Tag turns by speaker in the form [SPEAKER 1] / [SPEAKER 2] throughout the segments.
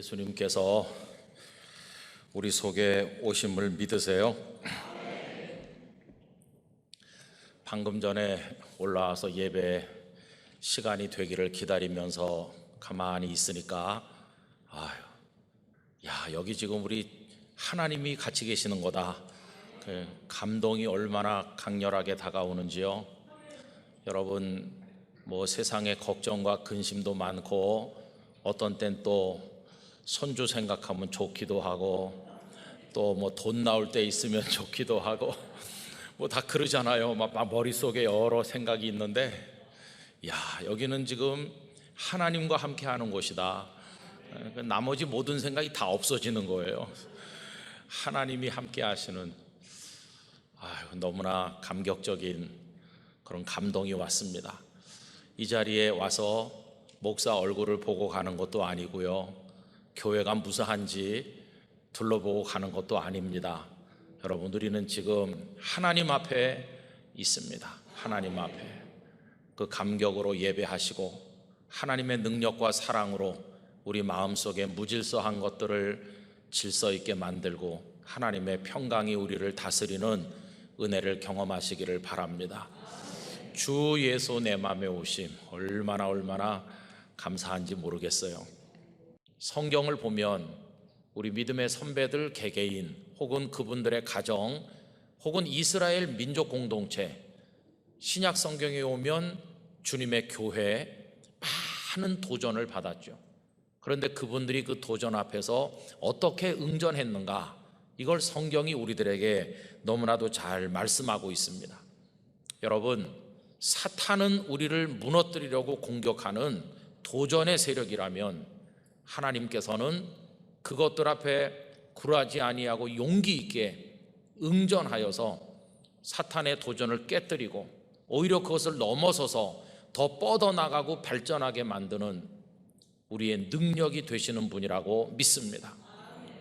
[SPEAKER 1] 예수님께서 우리 속에 오심을 믿으세요? 방금 전에 올라와서 예배 시간이 되기를 기다리면서 가만히 있으니까 여기 지금 우리 하나님이 같이 계시는 거다. 그 감동이 얼마나 강렬하게 다가오는지요. 여러분, 세상에 걱정과 근심도 많고 어떤 땐 또 손주 생각하면 좋기도 하고 또 돈 나올 때 있으면 좋기도 하고 다 그러잖아요. 막 머릿속에 여러 생각이 있는데 여기는 지금 하나님과 함께 하는 곳이다. 나머지 모든 생각이 다 없어지는 거예요. 하나님이 함께 하시는 너무나 감격적인 그런 감동이 왔습니다. 이 자리에 와서 목사 얼굴을 보고 가는 것도 아니고요, 교회가 무사한지 둘러보고 가는 것도 아닙니다. 여러분, 우리는 지금 하나님 앞에 있습니다. 하나님 앞에 그 감격으로 예배하시고 하나님의 능력과 사랑으로 우리 마음속에 무질서한 것들을 질서 있게 만들고 하나님의 평강이 우리를 다스리는 은혜를 경험하시기를 바랍니다. 주 예수 내 맘에 오심 얼마나 감사한지 모르겠어요. 성경을 보면 우리 믿음의 선배들 개개인 혹은 그분들의 가정 혹은 이스라엘 민족 공동체, 신약 성경에 오면 주님의 교회에 많은 도전을 받았죠. 그런데 그분들이 그 도전 앞에서 어떻게 응전했는가, 이걸 성경이 우리들에게 너무나도 잘 말씀하고 있습니다. 여러분, 사탄은 우리를 무너뜨리려고 공격하는 도전의 세력이라면 하나님께서는 그것들 앞에 굴하지 아니하고 용기 있게 응전하여서 사탄의 도전을 깨뜨리고 오히려 그것을 넘어서서 더 뻗어나가고 발전하게 만드는 우리의 능력이 되시는 분이라고 믿습니다.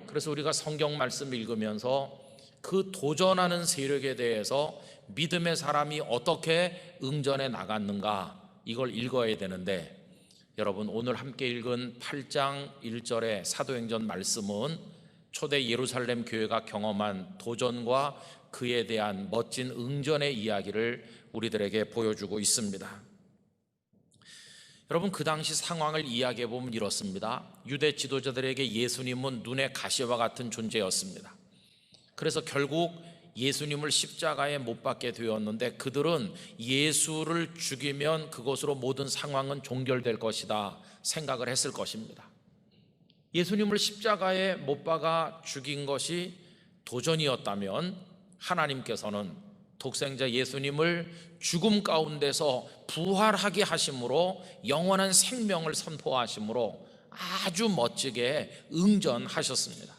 [SPEAKER 1] 그래서 우리가 성경 말씀 읽으면서 그 도전하는 세력에 대해서 믿음의 사람이 어떻게 응전해 나갔는가, 이걸 읽어야 되는데, 여러분, 오늘 함께 읽은 8장 1절의 사도행전 말씀은 초대 예루살렘 교회가 경험한 도전과 그에 대한 멋진 응전의 이야기를 우리들에게 보여주고 있습니다. 여러분, 그 당시 상황을 이야기해 보면 이렇습니다. 유대 지도자들에게 예수님은 눈의 가시와 같은 존재였습니다. 그래서 결국 예수님을 십자가에 못 박게 되었는데 그들은 예수를 죽이면 그것으로 모든 상황은 종결될 것이다 생각을 했을 것입니다. 예수님을 십자가에 못 박아 죽인 것이 도전이었다면 하나님께서는 독생자 예수님을 죽음 가운데서 부활하게 하심으로 영원한 생명을 선포하심으로 아주 멋지게 응전하셨습니다.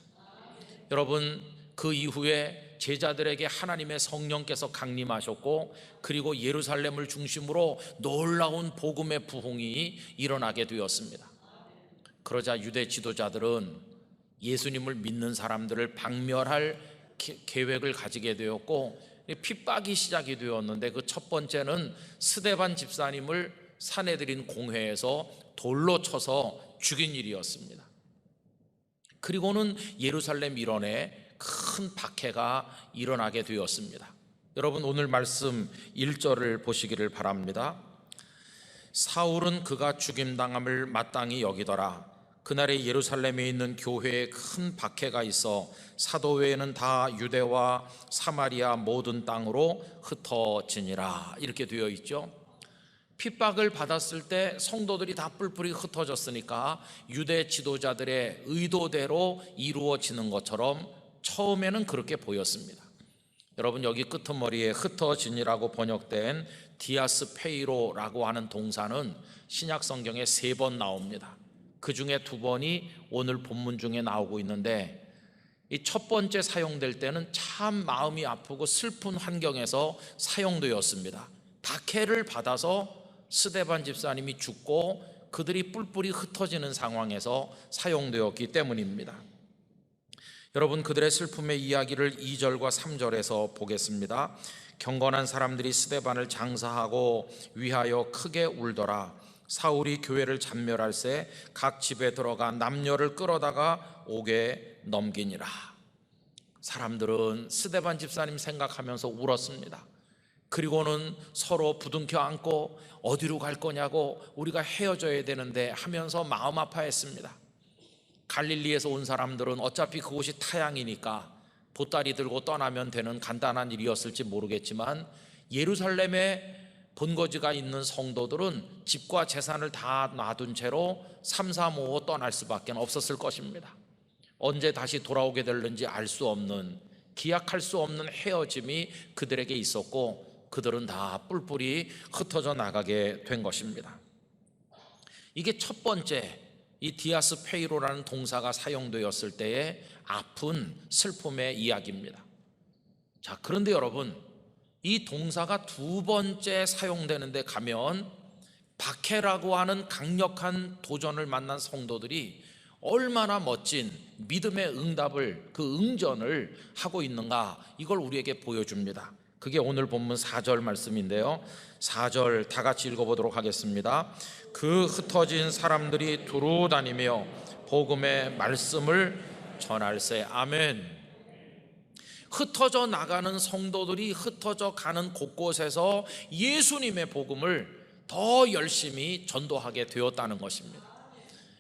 [SPEAKER 1] 여러분, 그 이후에 제자들에게 하나님의 성령께서 강림하셨고 그리고 예루살렘을 중심으로 놀라운 복음의 부흥이 일어나게 되었습니다. 그러자 유대 지도자들은 예수님을 믿는 사람들을 박멸할 계획을 가지게 되었고 핍박이 시작이 되었는데 그 첫 번째는 스데반 집사님을 사내들인 공회에서 돌로 쳐서 죽인 일이었습니다. 그리고는 예루살렘 일원에 큰 박해가 일어나게 되었습니다. 여러분, 오늘 말씀 1절을 보시기를 바랍니다. 사울은 그가 죽임당함을 마땅히 여기더라. 그날에 예루살렘에 있는 교회에 큰 박해가 있어 사도 외에는 다 유대와 사마리아 모든 땅으로 흩어지니라, 이렇게 되어 있죠. 핍박을 받았을 때 성도들이 다 뿔뿔이 흩어졌으니까 유대 지도자들의 의도대로 이루어지는 것처럼 처음에는 그렇게 보였습니다. 여러분, 여기 끄트머리에 흩어지니라고 번역된 디아스페이로라고 하는 동사는 신약 성경에 3번 나옵니다. 그 중에 2번이 오늘 본문 중에 나오고 있는데, 이 첫 번째 사용될 때는 참 마음이 아프고 슬픈 환경에서 사용되었습니다. 박해를 받아서 스데반 집사님이 죽고 그들이 뿔뿔이 흩어지는 상황에서 사용되었기 때문입니다. 여러분, 그들의 슬픔의 이야기를 2절과 3절에서 보겠습니다. 경건한 사람들이 스데반을 장사하고 위하여 크게 울더라. 사울이 교회를 잔멸할새 각 집에 들어가 남녀를 끌어다가 옥에 넘기니라. 사람들은 스데반 집사님 생각하면서 울었습니다. 그리고는 서로 부둥켜 안고 어디로 갈 거냐고, 우리가 헤어져야 되는데 하면서 마음 아파했습니다. 갈릴리에서 온 사람들은 어차피 그곳이 타향이니까 보따리 들고 떠나면 되는 간단한 일이었을지 모르겠지만, 예루살렘에 본거지가 있는 성도들은 집과 재산을 다 놔둔 채로 삼삼오오 떠날 수밖에 없었을 것입니다. 언제 다시 돌아오게 될는지 알 수 없는, 기약할 수 없는 헤어짐이 그들에게 있었고, 그들은 다 뿔뿔이 흩어져 나가게 된 것입니다. 이게 첫 번째, 이 디아스 페이로라는 동사가 사용되었을 때의 아픈 슬픔의 이야기입니다. 자, 그런데 여러분, 이 동사가 두 번째 사용되는데 가면 박해라고 하는 강력한 도전을 만난 성도들이 얼마나 멋진 믿음의 응답을, 그 응전을 하고 있는가, 이걸 우리에게 보여줍니다. 그게 오늘 본문 4절 말씀인데요, 4절 다 같이 읽어보도록 하겠습니다. 그 흩어진 사람들이 두루 다니며 복음의 말씀을 전할세. 아멘. 흩어져 나가는 성도들이 흩어져 가는 곳곳에서 예수님의 복음을 더 열심히 전도하게 되었다는 것입니다.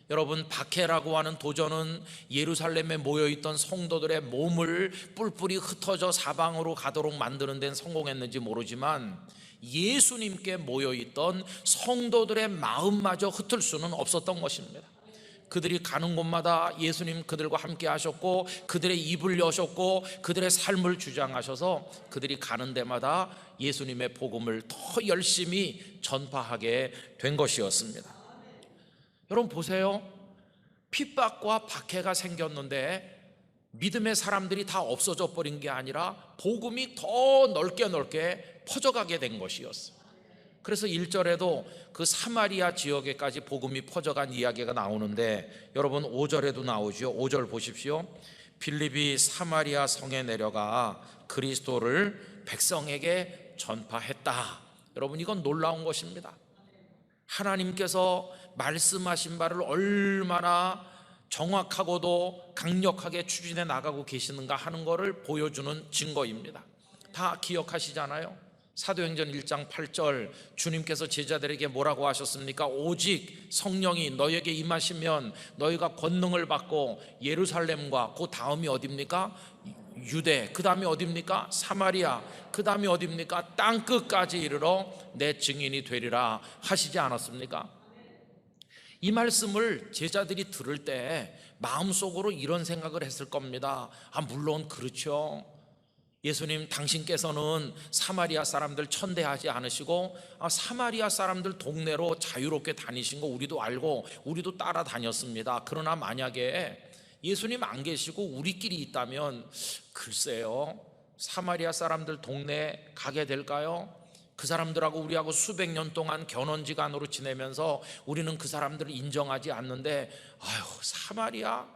[SPEAKER 1] 여러분, 박해라고 하는 도전은 예루살렘에 모여있던 성도들의 몸을 뿔뿔이 흩어져 사방으로 가도록 만드는 데는 성공했는지 모르지만, 예수님께 모여있던 성도들의 마음마저 흩을 수는 없었던 것입니다. 그들이 가는 곳마다 예수님 그들과 함께 하셨고, 그들의 입을 여셨고, 그들의 삶을 주장하셔서 그들이 가는 데마다 예수님의 복음을 더 열심히 전파하게 된 것이었습니다. 여러분 보세요. 핍박과 박해가 생겼는데 믿음의 사람들이 다 없어져 버린 게 아니라 복음이 더 넓게 퍼져가게 된 것이었어요. 그래서 1절에도 그 사마리아 지역에까지 복음이 퍼져간 이야기가 나오는데, 여러분 5절에도 나오죠. 5절 보십시오. 빌립이 사마리아 성에 내려가 그리스도를 백성에게 전파했다. 여러분, 이건 놀라운 것입니다. 하나님께서 말씀하신 바를 얼마나 정확하고도 강력하게 추진해 나가고 계시는가 하는 것을 보여주는 증거입니다. 다 기억하시잖아요. 사도행전 1장 8절, 주님께서 제자들에게 뭐라고 하셨습니까? 오직 성령이 너에게 임하시면 너희가 권능을 받고 예루살렘과, 그 다음이 어디입니까? 유대, 그 다음이 어디입니까? 사마리아, 그 다음이 어디입니까? 땅끝까지 이르러 내 증인이 되리라 하시지 않았습니까? 이 말씀을 제자들이 들을 때 마음속으로 이런 생각을 했을 겁니다. 물론 그렇죠. 예수님, 당신께서는 사마리아 사람들 천대하지 않으시고 사마리아 사람들 동네로 자유롭게 다니신 거 우리도 알고 우리도 따라다녔습니다. 그러나 만약에 예수님 안 계시고 우리끼리 있다면 글쎄요, 사마리아 사람들 동네에 가게 될까요? 그 사람들하고 우리하고 수백 년 동안 견원지간으로 지내면서 우리는 그 사람들을 인정하지 않는데, 사마리아?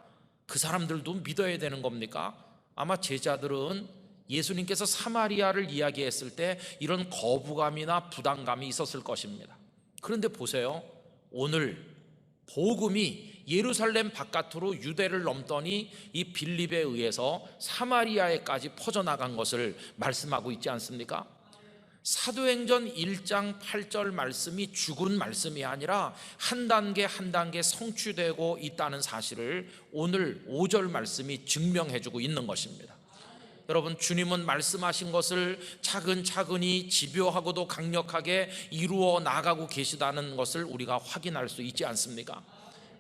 [SPEAKER 1] 그 사람들도 믿어야 되는 겁니까? 아마 제자들은 예수님께서 사마리아를 이야기했을 때 이런 거부감이나 부담감이 있었을 것입니다. 그런데 보세요, 오늘 복음이 예루살렘 바깥으로 유대를 넘더니 이 빌립에 의해서 사마리아에까지 퍼져나간 것을 말씀하고 있지 않습니까? 사도행전 1장 8절 말씀이 죽은 말씀이 아니라 한 단계 한 단계 성취되고 있다는 사실을 오늘 5절 말씀이 증명해주고 있는 것입니다. 여러분, 주님은 말씀하신 것을 차근차근히 집요하고도 강력하게 이루어 나가고 계시다는 것을 우리가 확인할 수 있지 않습니까?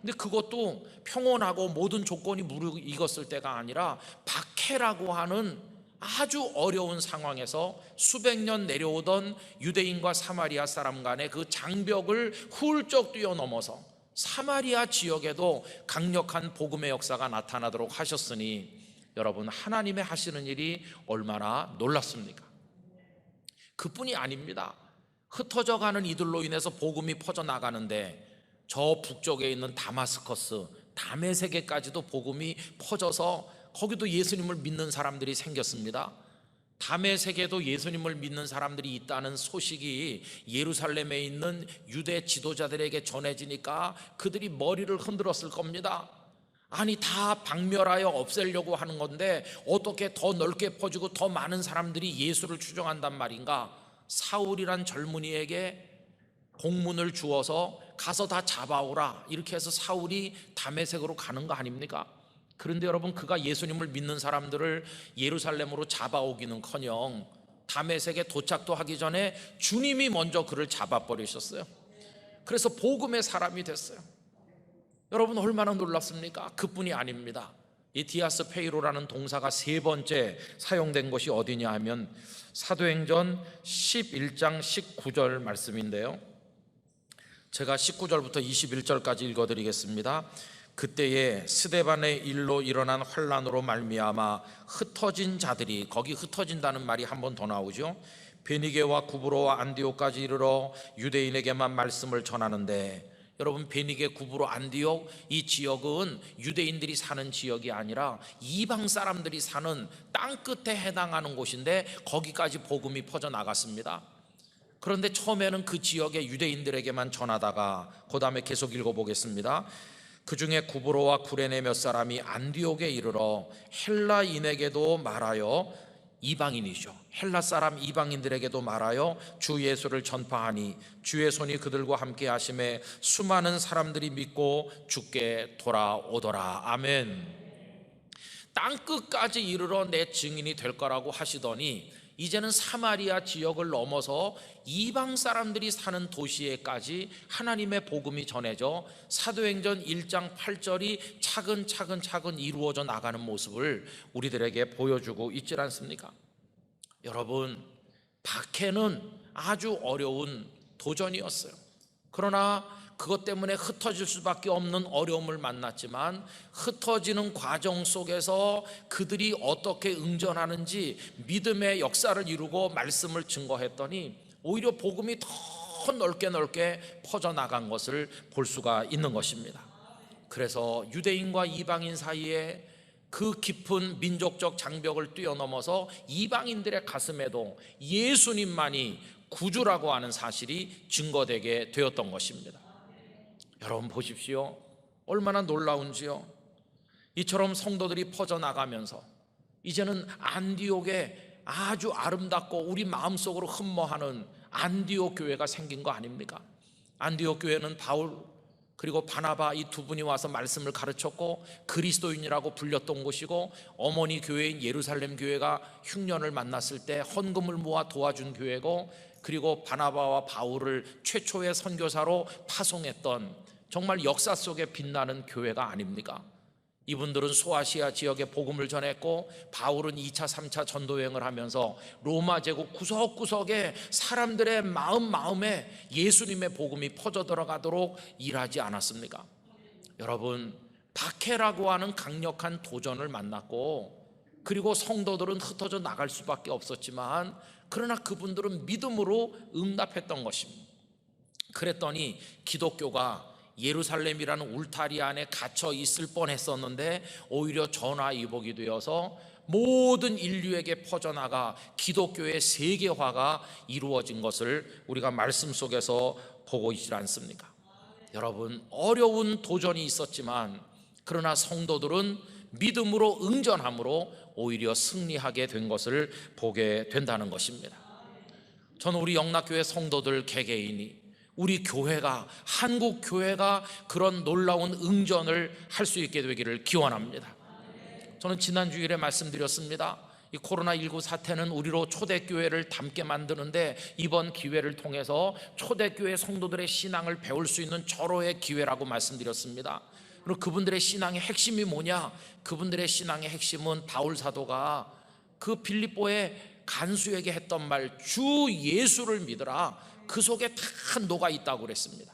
[SPEAKER 1] 근데 그것도 평온하고 모든 조건이 무르익었을 때가 아니라 박해라고 하는 아주 어려운 상황에서 수백 년 내려오던 유대인과 사마리아 사람 간의 그 장벽을 훌쩍 뛰어넘어서 사마리아 지역에도 강력한 복음의 역사가 나타나도록 하셨으니, 여러분, 하나님의 하시는 일이 얼마나 놀랍습니까? 그뿐이 아닙니다. 흩어져 가는 이들로 인해서 복음이 퍼져나가는데 저 북쪽에 있는 다마스커스, 다메섹에까지도 복음이 퍼져서 거기도 예수님을 믿는 사람들이 생겼습니다. 다메섹에도 예수님을 믿는 사람들이 있다는 소식이 예루살렘에 있는 유대 지도자들에게 전해지니까 그들이 머리를 흔들었을 겁니다. 아니, 다 박멸하여 없애려고 하는 건데 어떻게 더 넓게 퍼지고 더 많은 사람들이 예수를 추종한단 말인가? 사울이란 젊은이에게 공문을 주어서 가서 다 잡아오라, 이렇게 해서 사울이 다메섹으로 가는 거 아닙니까? 그런데 여러분, 그가 예수님을 믿는 사람들을 예루살렘으로 잡아오기는커녕 다메섹에 도착도 하기 전에 주님이 먼저 그를 잡아버리셨어요. 그래서 복음의 사람이 됐어요. 여러분, 얼마나 놀랍습니까? 그뿐이 아닙니다. 이 디아스 페이로라는 동사가 세 번째 사용된 것이 어디냐 하면 사도행전 11장 19절 말씀인데요, 제가 19절부터 21절까지 읽어드리겠습니다. 그때에 스데반의 일로 일어난 환란으로 말미암아 흩어진 자들이, 거기 흩어진다는 말이 한 번 더 나오죠. 베니게와 구브로와 안디옥까지 이르러 유대인에게만 말씀을 전하는데, 여러분, 베니게, 구브로, 안디옥 이 지역은 유대인들이 사는 지역이 아니라 이방 사람들이 사는 땅끝에 해당하는 곳인데 거기까지 복음이 퍼져나갔습니다. 그런데 처음에는 그 지역의 유대인들에게만 전하다가 그 다음에 계속 읽어보겠습니다. 그 중에 구브로와 구레네 몇 사람이 안디옥에 이르러 헬라인에게도 말하여, 이방인이죠, 헬라 사람 이방인들에게도 말하여 주 예수를 전파하니 주의 손이 그들과 함께 하심에 수많은 사람들이 믿고 주께 돌아오더라. 아멘. 땅끝까지 이르러 내 증인이 될 거라고 하시더니 이제는 사마리아 지역을 넘어서 이방 사람들이 사는 도시에까지 하나님의 복음이 전해져 사도행전 1장 8절이 차근차근 이루어져 나가는 모습을 우리들에게 보여주고 있지 않습니까? 여러분, 박해는 아주 어려운 도전이었어요. 그러나 그것 때문에 흩어질 수밖에 없는 어려움을 만났지만 흩어지는 과정 속에서 그들이 어떻게 응전하는지 믿음의 역사를 이루고 말씀을 증거했더니 오히려 복음이 더 넓게 퍼져나간 것을 볼 수가 있는 것입니다. 그래서 유대인과 이방인 사이에 그 깊은 민족적 장벽을 뛰어넘어서 이방인들의 가슴에도 예수님만이 구주라고 하는 사실이 증거되게 되었던 것입니다. 여러분 보십시오, 얼마나 놀라운지요. 이처럼 성도들이 퍼져나가면서 이제는 안디옥에 아주 아름답고 우리 마음속으로 흠모하는 안디옥 교회가 생긴 거 아닙니까? 안디옥 교회는 바울 그리고 바나바 이 두 분이 와서 말씀을 가르쳤고 그리스도인이라고 불렸던 곳이고, 어머니 교회인 예루살렘 교회가 흉년을 만났을 때 헌금을 모아 도와준 교회고, 그리고 바나바와 바울을 최초의 선교사로 파송했던 정말 역사 속에 빛나는 교회가 아닙니까? 이분들은 소아시아 지역에 복음을 전했고, 바울은 2차 3차 전도여행을 하면서 로마 제국 구석구석에 사람들의 마음에 예수님의 복음이 퍼져 들어가도록 일하지 않았습니까? 여러분, 박해라고 하는 강력한 도전을 만났고, 그리고 성도들은 흩어져 나갈 수밖에 없었지만 그러나 그분들은 믿음으로 응답했던 것입니다. 그랬더니 기독교가 예루살렘이라는 울타리 안에 갇혀 있을 뻔했었는데 오히려 전화위복이 되어서 모든 인류에게 퍼져나가 기독교의 세계화가 이루어진 것을 우리가 말씀 속에서 보고 있지 않습니까? 여러분, 어려운 도전이 있었지만 그러나 성도들은 믿음으로 응전함으로 오히려 승리하게 된 것을 보게 된다는 것입니다. 저는 우리 영락교회 성도들 개개인이, 우리 교회가, 한국 교회가 그런 놀라운 응전을 할 수 있게 되기를 기원합니다. 저는 지난 주일에 말씀드렸습니다. 이 코로나19 사태는 우리로 초대교회를 닮게 만드는데 이번 기회를 통해서 초대교회 성도들의 신앙을 배울 수 있는 절호의 기회라고 말씀드렸습니다. 그리고 그분들의 신앙의 핵심이 뭐냐? 그분들의 신앙의 핵심은 바울 사도가 그 빌립보의 간수에게 했던 말, 주 예수를 믿으라, 그 속에 다 녹아 있다고 그랬습니다.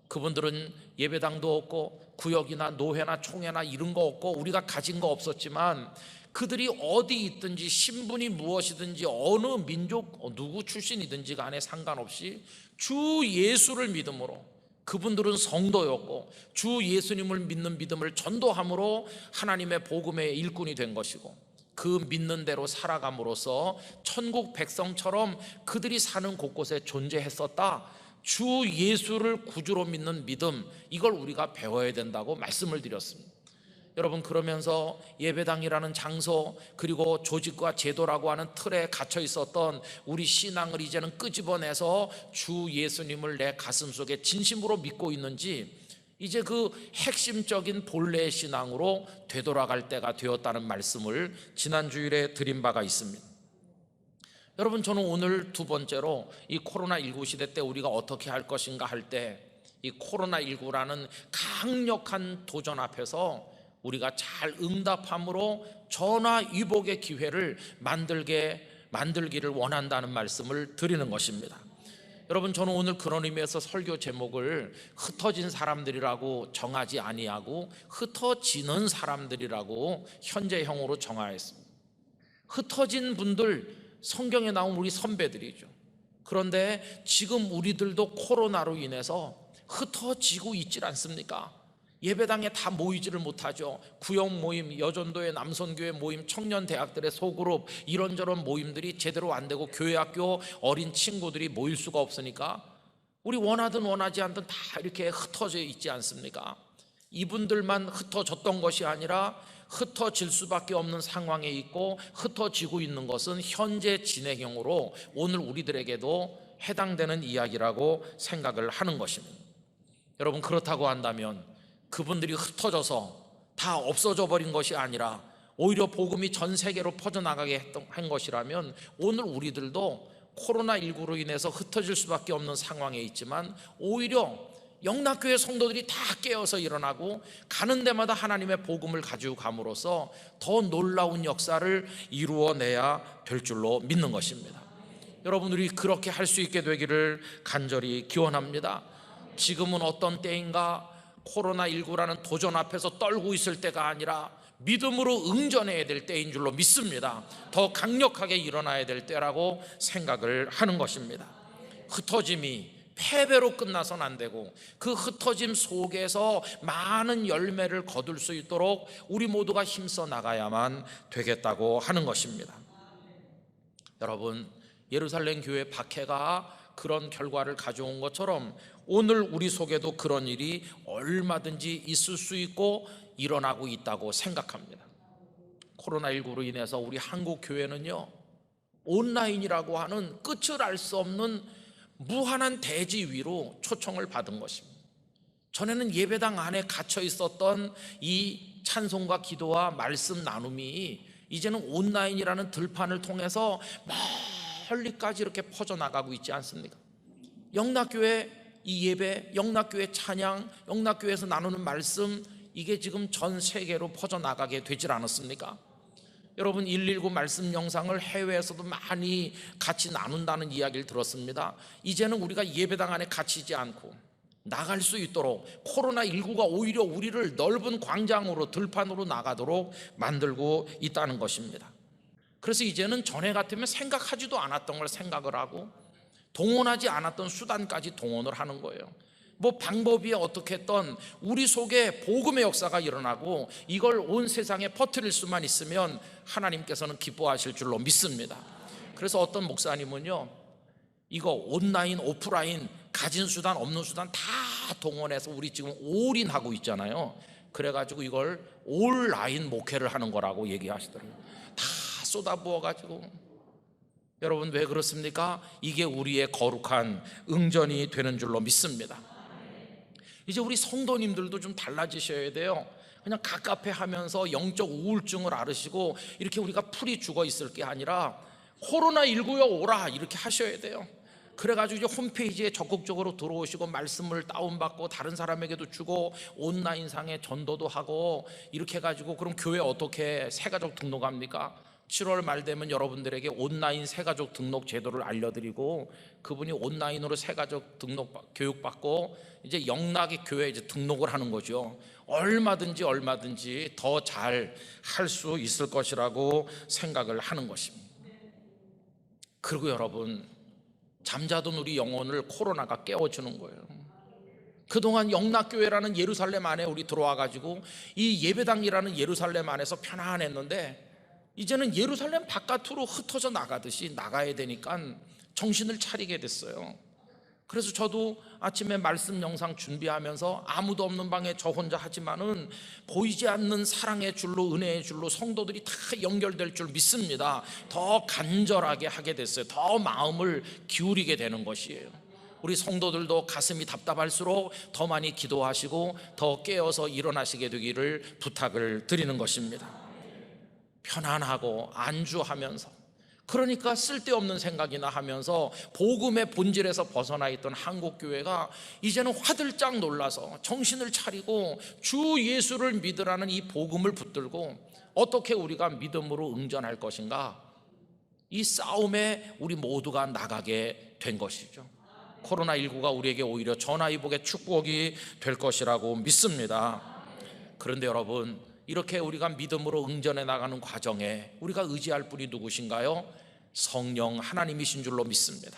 [SPEAKER 1] 그분들은 예배당도 없고 구역이나 노회나 총회나 이런 거 없고 우리가 가진 거 없었지만 그들이 어디 있든지 신분이 무엇이든지 어느 민족 누구 출신이든지 간에 상관없이 주 예수를 믿음으로, 그분들은 성도였고 주 예수님을 믿는 믿음을 전도함으로 하나님의 복음의 일꾼이 된 것이고, 그 믿는 대로 살아감으로써 천국 백성처럼 그들이 사는 곳곳에 존재했었다. 주 예수를 구주로 믿는 믿음, 이걸 우리가 배워야 된다고 말씀을 드렸습니다. 여러분, 그러면서 예배당이라는 장소, 그리고 조직과 제도라고 하는 틀에 갇혀 있었던 우리 신앙을 이제는 끄집어내서 주 예수님을 내 가슴속에 진심으로 믿고 있는지, 이제 그 핵심적인 본래의 신앙으로 되돌아갈 때가 되었다는 말씀을 지난 주일에 드린 바가 있습니다. 여러분, 저는 오늘 두 번째로 이 코로나19 시대 때 우리가 어떻게 할 것인가 할 때, 이 코로나19라는 강력한 도전 앞에서 우리가 잘 응답함으로 전화위복의 기회를 만들기를 원한다는 말씀을 드리는 것입니다. 여러분, 저는 오늘 그런 의미에서 설교 제목을 흩어진 사람들이라고 정하지 아니하고 흩어지는 사람들이라고 현재형으로 정하였습니다. 흩어진 분들, 성경에 나온 우리 선배들이죠. 그런데 지금 우리들도 코로나로 인해서 흩어지고 있질 않습니까? 예배당에 다 모이지를 못하죠. 구역 모임, 여전도의 남선교회 모임, 청년대학들의 소그룹, 이런저런 모임들이 제대로 안 되고 교회 학교 어린 친구들이 모일 수가 없으니까 우리 원하든 원하지 않든 다 이렇게 흩어져 있지 않습니까? 이분들만 흩어졌던 것이 아니라 흩어질 수밖에 없는 상황에 있고, 흩어지고 있는 것은 현재 진행형으로 오늘 우리들에게도 해당되는 이야기라고 생각을 하는 것입니다. 여러분, 그렇다고 한다면 그분들이 흩어져서 다 없어져 버린 것이 아니라 오히려 복음이 전 세계로 퍼져나가게 한 것이라면, 오늘 우리들도 코로나19로 인해서 흩어질 수밖에 없는 상황에 있지만 오히려 영락교회 성도들이 다 깨어서 일어나고 가는 데마다 하나님의 복음을 가지고 감으로써 더 놀라운 역사를 이루어내야 될 줄로 믿는 것입니다. 여러분들이 그렇게 할 수 있게 되기를 간절히 기원합니다. 지금은 어떤 때인가? 코로나19라는 도전 앞에서 떨고 있을 때가 아니라 믿음으로 응전해야 될 때인 줄로 믿습니다. 더 강력하게 일어나야 될 때라고 생각을 하는 것입니다. 흩어짐이 패배로 끝나서는 안 되고, 그 흩어짐 속에서 많은 열매를 거둘 수 있도록 우리 모두가 힘써 나가야만 되겠다고 하는 것입니다. 여러분, 예루살렘 교회 박해가 그런 결과를 가져온 것처럼 오늘 우리 속에도 그런 일이 얼마든지 있을 수 있고 일어나고 있다고 생각합니다. 코로나19로 인해서 우리 한국 교회는요, 온라인이라고 하는 끝을 알 수 없는 무한한 대지 위로 초청을 받은 것입니다. 전에는 예배당 안에 갇혀 있었던 이 찬송과 기도와 말씀 나눔이 이제는 온라인이라는 들판을 통해서 멀리까지 이렇게 퍼져나가고 있지 않습니까? 영락교회 이 예배, 영락교회 찬양, 영락교회에서 나누는 말씀, 이게 지금 전 세계로 퍼져나가게 되질 않았습니까? 여러분, 119 말씀 영상을 해외에서도 많이 같이 나눈다는 이야기를 들었습니다. 이제는 우리가 예배당 안에 갇히지 않고 나갈 수 있도록 코로나19가 오히려 우리를 넓은 광장으로, 들판으로 나가도록 만들고 있다는 것입니다. 그래서 이제는 전에 같으면 생각하지도 않았던 걸 생각을 하고 동원하지 않았던 수단까지 동원을 하는 거예요. 뭐 방법이 어떻게 했던 우리 속에 복음의 역사가 일어나고 이걸 온 세상에 퍼뜨릴 수만 있으면 하나님께서는 기뻐하실 줄로 믿습니다. 그래서 어떤 목사님은요, 이거 온라인, 오프라인, 가진 수단, 없는 수단 다 동원해서 우리 지금 올인하고 있잖아요. 그래가지고 이걸 온라인 목회를 하는 거라고 얘기하시더라고요. 다 쏟아부어가지고. 여러분, 왜 그렇습니까? 이게 우리의 거룩한 응전이 되는 줄로 믿습니다. 이제 우리 성도님들도 좀 달라지셔야 돼요. 그냥 갑갑해 하면서 영적 우울증을 앓으시고 이렇게 우리가 풀이 죽어 있을 게 아니라 코로나19여 오라 이렇게 하셔야 돼요. 그래가지고 이제 홈페이지에 적극적으로 들어오시고 말씀을 다운받고 다른 사람에게도 주고 온라인상에 전도도 하고 이렇게 해가지고, 그럼 교회 어떻게 새가족 등록합니까? 7월 말 되면 여러분들에게 온라인 새가족 등록 제도를 알려드리고, 그분이 온라인으로 새가족 등록 교육받고 이제 영락의 교회에 이제 등록을 하는 거죠. 얼마든지 더 잘 할 수 있을 것이라고 생각을 하는 것입니다. 그리고 여러분, 잠자던 우리 영혼을 코로나가 깨워주는 거예요. 그동안 영락교회라는 예루살렘 안에 우리 들어와가지고 이 예배당이라는 예루살렘 안에서 편안했는데 이제는 예루살렘 바깥으로 흩어져 나가듯이 나가야 되니까 정신을 차리게 됐어요. 그래서 저도 아침에 말씀 영상 준비하면서 아무도 없는 방에 저 혼자 하지만은 보이지 않는 사랑의 줄로, 은혜의 줄로 성도들이 다 연결될 줄 믿습니다. 더 간절하게 하게 됐어요. 더 마음을 기울이게 되는 것이에요. 우리 성도들도 가슴이 답답할수록 더 많이 기도하시고 더 깨어서 일어나시게 되기를 부탁을 드리는 것입니다. 편안하고 안주하면서, 그러니까 쓸데없는 생각이나 하면서 복음의 본질에서 벗어나 있던 한국교회가 이제는 화들짝 놀라서 정신을 차리고 주 예수를 믿으라는 이 복음을 붙들고 어떻게 우리가 믿음으로 응전할 것인가, 이 싸움에 우리 모두가 나가게 된 것이죠. 코로나19가 우리에게 오히려 전화위복의 축복이 될 것이라고 믿습니다. 그런데 여러분, 이렇게 우리가 믿음으로 응전해 나가는 과정에 우리가 의지할 분이 누구신가요? 성령 하나님이신 줄로 믿습니다.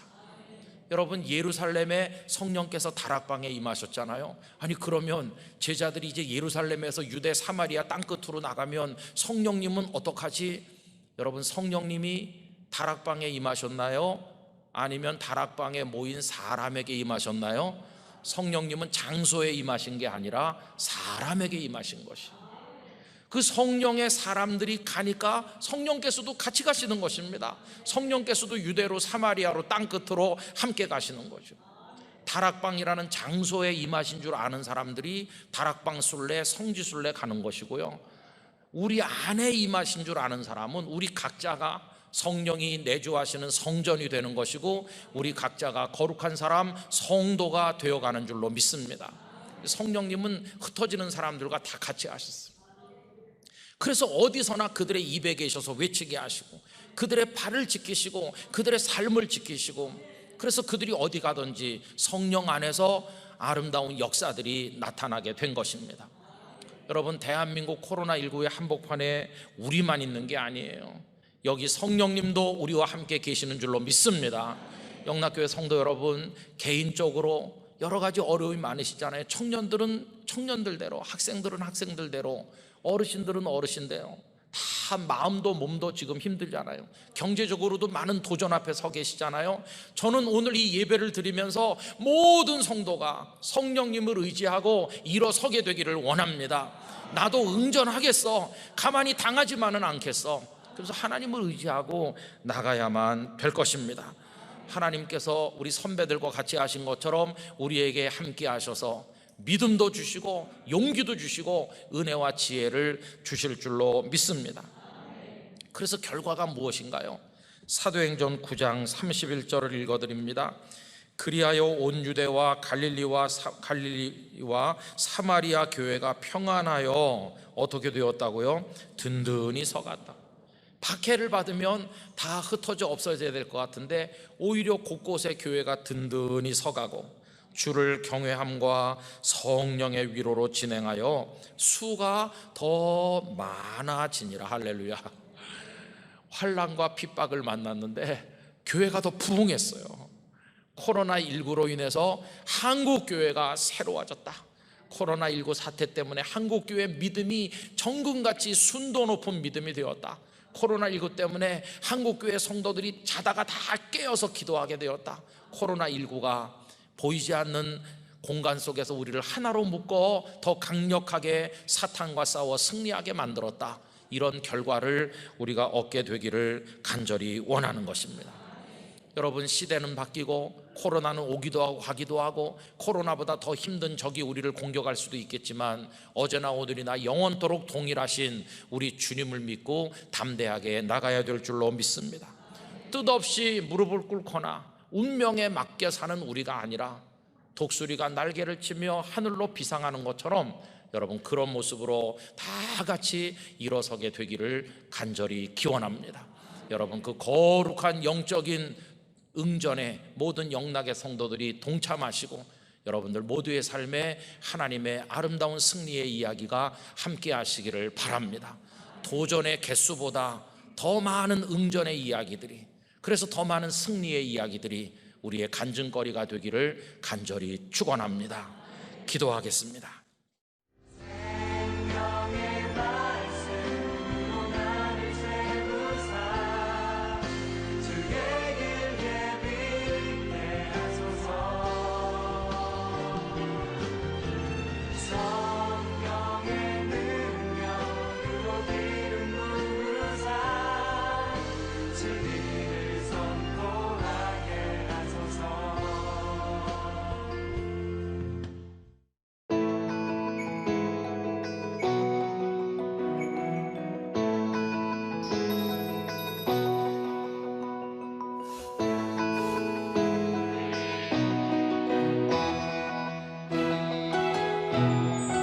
[SPEAKER 1] 여러분, 예루살렘에 성령께서 다락방에 임하셨잖아요. 아니, 그러면 제자들이 이제 예루살렘에서 유대 사마리아 땅끝으로 나가면 성령님은 어떡하지? 여러분, 성령님이 다락방에 임하셨나요? 아니면 다락방에 모인 사람에게 임하셨나요? 성령님은 장소에 임하신 게 아니라 사람에게 임하신 것이에요. 그 성령의 사람들이 가니까 성령께서도 같이 가시는 것입니다. 성령께서도 유대로 사마리아로 땅끝으로 함께 가시는 거죠. 다락방이라는 장소에 임하신 줄 아는 사람들이 다락방 순례, 성지 순례 가는 것이고요, 우리 안에 임하신 줄 아는 사람은 우리 각자가 성령이 내주하시는 성전이 되는 것이고 우리 각자가 거룩한 사람, 성도가 되어가는 줄로 믿습니다. 성령님은 흩어지는 사람들과 다 같이 하셨습니다. 그래서 어디서나 그들의 입에 계셔서 외치게 하시고 그들의 발을 지키시고 그들의 삶을 지키시고, 그래서 그들이 어디 가든지 성령 안에서 아름다운 역사들이 나타나게 된 것입니다. 여러분, 대한민국 코로나19의 한복판에 우리만 있는 게 아니에요. 여기 성령님도 우리와 함께 계시는 줄로 믿습니다. 영락교회 성도 여러분, 개인적으로 여러 가지 어려움이 많으시잖아요. 청년들은 청년들대로, 학생들은 학생들대로, 어르신들은 어르신대로 다 마음도 몸도 지금 힘들잖아요. 경제적으로도 많은 도전 앞에 서 계시잖아요. 저는 오늘 이 예배를 드리면서 모든 성도가 성령님을 의지하고 일어서게 되기를 원합니다. 나도 응전하겠어, 가만히 당하지만은 않겠어. 그래서 하나님을 의지하고 나가야만 될 것입니다. 하나님께서 우리 선배들과 같이 하신 것처럼 우리에게 함께 하셔서 믿음도 주시고 용기도 주시고 은혜와 지혜를 주실 줄로 믿습니다. 그래서 결과가 무엇인가요? 사도행전 9장 31절을 읽어드립니다. 그리하여 온 유대와 갈릴리와 사마리아 교회가 평안하여 어떻게 되었다고요? 든든히 서갔다. 박해를 받으면 다 흩어져 없어져야 될 것 같은데 오히려 곳곳에 교회가 든든히 서가고 주를 경외함과 성령의 위로로 진행하여 수가 더 많아지니라. 할렐루야. 환난과 핍박을 만났는데 교회가 더 부흥했어요. 코로나19로 인해서 한국교회가 새로워졌다. 코로나19 사태 때문에 한국교회 믿음이 정금같이 순도 높은 믿음이 되었다. 코로나19 때문에 한국교회 성도들이 자다가 다 깨어서 기도하게 되었다. 코로나19가 보이지 않는 공간 속에서 우리를 하나로 묶어 더 강력하게 사탄과 싸워 승리하게 만들었다. 이런 결과를 우리가 얻게 되기를 간절히 원하는 것입니다. 여러분, 시대는 바뀌고 코로나는 오기도 하고 가기도 하고 코로나보다 더 힘든 적이 우리를 공격할 수도 있겠지만 어제나 오늘이나 영원토록 동일하신 우리 주님을 믿고 담대하게 나가야 될 줄로 믿습니다. 뜻없이 무릎을 꿇거나 운명에 맡겨 사는 우리가 아니라 독수리가 날개를 치며 하늘로 비상하는 것처럼 여러분, 그런 모습으로 다 같이 일어서게 되기를 간절히 기원합니다. 여러분, 그 거룩한 영적인 응전에 모든 영락의 성도들이 동참하시고 여러분들 모두의 삶에 하나님의 아름다운 승리의 이야기가 함께 하시기를 바랍니다. 도전의 개수보다 더 많은 응전의 이야기들이, 그래서 더 많은 승리의 이야기들이 우리의 간증거리가 되기를 간절히 축원합니다. 기도하겠습니다.
[SPEAKER 2] 생명의 말씀으로 나를 세우시네.
[SPEAKER 1] 주